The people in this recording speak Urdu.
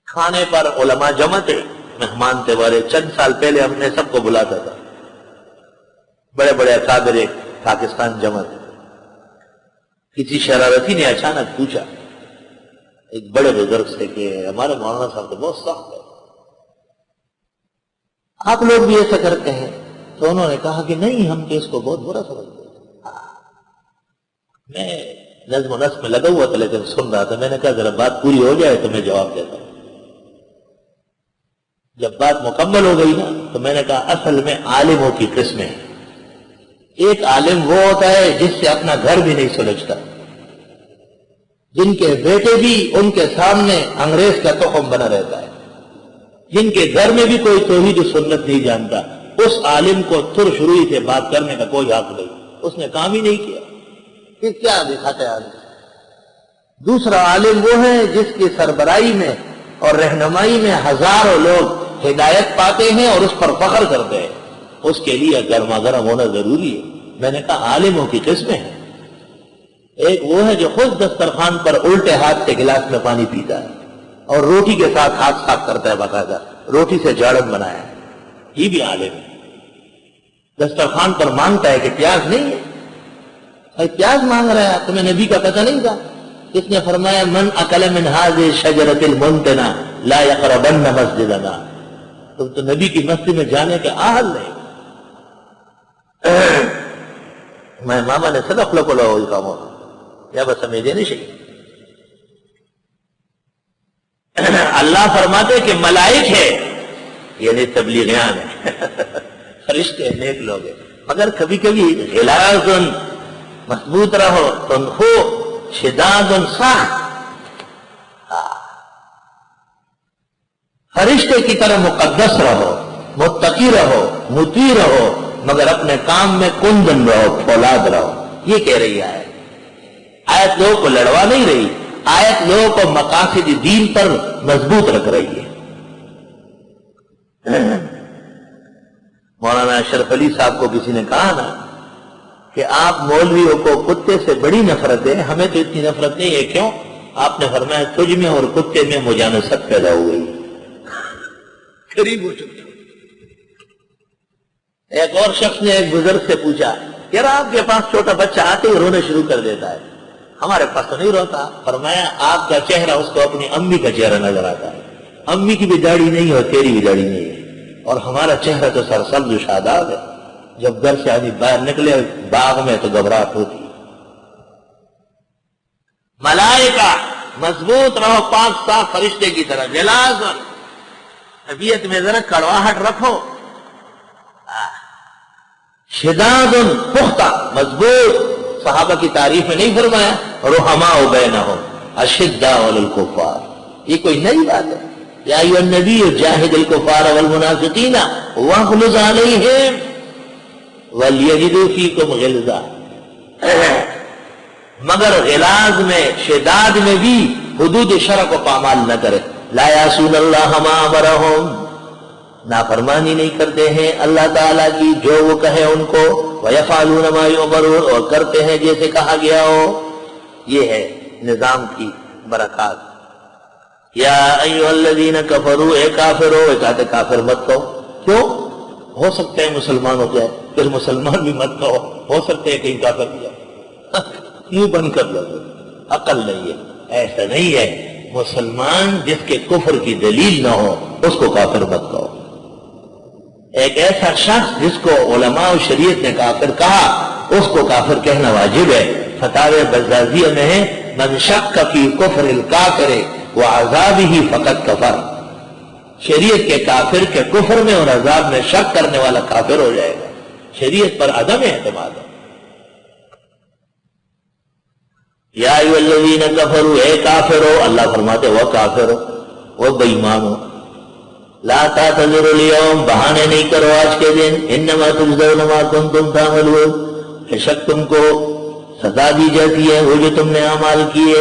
کھانے پر علماء جمع تھے، مہمان تھے بڑے. چند سال پہلے ہم نے سب کو بلاتا تھا، بڑے بڑے اکابر پاکستان جمع تھے. کسی شرارتی نے اچانک پوچھا ایک بڑے بزرگ سے کہ ہمارے مولانا صاحب تو بہت سخت ہے، آپ لوگ بھی ایسا کرتے ہیں؟ تو انہوں نے کہا کہ نہیں، ہم تو اس کو بہت برا سمجھتے ہیں. میں نظم و نسق میں لگا ہوا تھا لیکن سن رہا تھا. میں نے کہا ذرا بات پوری ہو جائے تو میں جواب دیتا ہوں. جب بات مکمل ہو گئی نا تو میں نے کہا اصل میں عالموں کی قسمیں ہیں. ایک عالم وہ ہوتا ہے جس سے اپنا گھر بھی نہیں سلجھتا، جن کے بیٹے بھی ان کے سامنے انگریز کا تخم بنا رہتا ہے، جن کے گھر میں بھی کوئی توحید و سنت نہیں جانتا. اس عالم کو ترش روئی سے بات کرنے کا کوئی حق نہیں، اس نے کام ہی نہیں کیا. پھر کیا دکھاتا ہے آدمی؟ دوسرا عالم وہ ہے جس کی سربراہی میں اور رہنمائی میں ہزاروں لوگ ہدایت پاتے ہیں اور اس پر فخر کرتے ہیں. اس کے لیے گرما گرم ہونا ضروری ہے. میں نے کہا عالموں کی قسمیں ہیں. ایک وہ ہے جو خود دسترخوان پر الٹے ہاتھ سے گلاس میں پانی پیتا ہے اور روٹی کے ساتھ ہاتھ صاف کرتا ہے، باقاعدہ روٹی سے جاڑن بنایا ہے. یہ بھی عالم ہے. دسترخوان پر مانگتا ہے کہ پیاز نہیں ہے. بھائی پیاز مانگ رہا ہے، تمہیں نبی کا پتہ نہیں تھا؟ اس نے فرمایا من اکل من هذه الشجرة المنتنة لا يقربن مسجدنا. تم تو نبی کی مسجد میں جانے کے اہل نہیں. میں ماما نے صدق لکو لہو القامو یا بس سمجھے نہیں شکل. اللہ فرماتے کہ ملائک ہے، یعنی تبلیغیان ہے، فرشتے نیک لوگ ہیں، مگر کبھی کبھی غلاظ مضبوط رہو، تنخو شداد سخت. فرشتے کی طرح مقدس رہو، متقی رہو، مطیع رہو، مگر اپنے کام میں کندن رہو، فولاد رہو. یہ کہہ رہی ہے آیت. لوگوں کو لڑوا نہیں رہی، آیت لوگوں کو مقاصد دین پر مضبوط رکھ رہی ہے. مولانا اشرف علی صاحب کو کسی نے کہا نا کہ آپ مولویوں کو کتے سے بڑی نفرت ہے، ہمیں تو اتنی نفرت نہیں ہے. کیوں؟ آپ نے فرمایا تجھ میں اور کتے میں مجانست پیدا ہو گئی، قریب ہو چکے. ایک اور شخص نے ایک بزرگ سے پوچھا کہ آپ کے پاس چھوٹا بچہ آتے ہی رونا شروع کر دیتا ہے، ہمارے پاس تو نہیں روتا. فرمایا آپ کا چہرہ اس کو اپنی امی کا چہرہ نظر آتا ہے. امی کی بھی داڑھی نہیں اور تیری بھی داڑھی نہیں ہے، اور ہمارا چہرہ تو سرسبز و شاداب ہے. جب گھر سے آدمی باہر نکلے باغ میں تو گھبراہٹ ہوتی. ملائکہ مضبوط رہو، پاک صاف فرشتے کی طرح. غلاظ طبیعت میں ذرا کڑواہٹ رکھو. شداد پختہ مضبوط. صحابہ کی تعریف میں نہیں فرمایا رحماء بینہم اشداء علی الکفار. یہ کوئی نئی بات ہے. یا ایھا النبی جاہد الکفار والمنافقین واغلظ علیہم وَلْيَجِدُوا فِيكُمْ غِلْظَةً. مگر غلاظ میں شداد میں بھی حدود شرع کو پامال نہ کرے. لا یعصون اللہ ما امرہم، نافرمانی نہیں کرتے ہیں اللہ تعالیٰ کی جو وہ کہے ان کو. وَيَفْعَلُونَ مَا يُؤْمَرُونَ، اور کرتے ہیں جیسے کہا گیا ہو. یہ ہے نظام کی برکات. یا ایھا الذین کفروا، اے کافرو، اے کافر مت کہو. کیوں؟ ہو سکتے ہیں مسلمان ہو جائے، پھر مسلمان بھی مت کہو، ہو سکتے ہیں کہیں کافر بھی جائے. یوں بند کر لو، عقل نہیں ہے. ایسا نہیں ہے. مسلمان جس کے کفر کی دلیل نہ ہو اس کو کافر مت کہو. ایک ایسا شخص جس کو علماء و شریعت نے کافر کہا اس کو کافر کہنا واجب ہے. فتاوی بزازیہ میں ہے من شک فی کفر الکافر وعذابہ فقد کفر. شریعت کے کافر کے کفر میں اور عذاب میں شک کرنے والا کافر ہو جائے گا. شریعت پر عدم اعتماد ہے. یا ایھا الذین کفروا، اے کافرو، اللہ فرماتے وہ کافرو، وہ بے ایمانو، لا تعتذروا اليوم، بہانے نہیں کرو آج کے دن. انما تجزون ما کنتم تعملون، بے شک تم کو سزا دی جاتی ہے وہ جو تم نے اعمال کیے.